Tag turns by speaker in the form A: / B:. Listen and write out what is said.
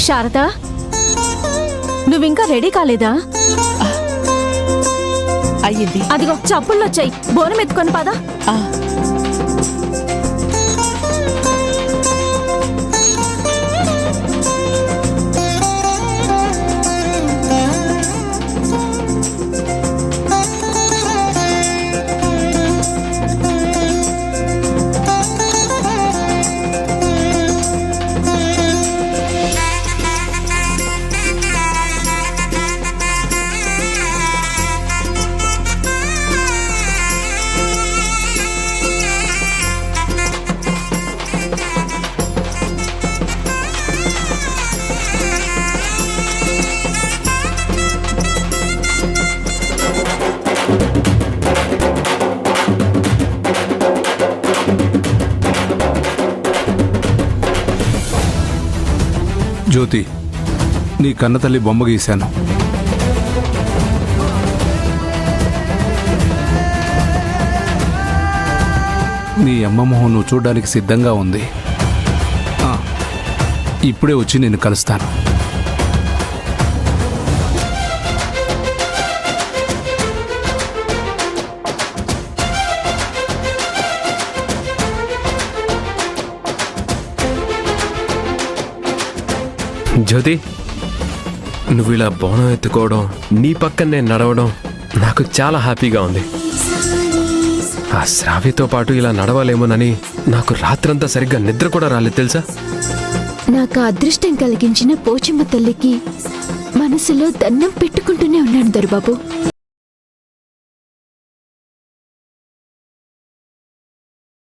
A: శారదా, నువ్వింకా రెడీ కాలేదా?
B: అయ్యింది.
A: అదిగో చప్పుళ్ళొచ్చాయి, బోనం ఎత్తుకొని పదా.
C: జ్యోతి, నీ కన్నతల్లి బొమ్మ గీశాను. నీ అమ్మ మొహం నువ్వు చూడడానికి సిద్ధంగా ఉంది. ఇప్పుడే వచ్చి నేను కలుస్తాను.
D: జ్యోతి, నువ్వు ఇలా బోనం ఎత్తుకోవడం, నీ పక్కన నేను నడవడం నాకు చాలా హ్యాపీగా ఉంది. ఆ శ్రావ్యతో పాటు ఇలా నడవాలేమోనని నాకు రాత్రంతా సరిగ్గా నిద్ర కూడా రాలేదు తెలుసా.
E: నాకు అదృష్టం కలిగించిన పోచమ్మ తల్లికి మనసులో దండం పెట్టుకుంటూనే ఉన్నాను దొరబాబు.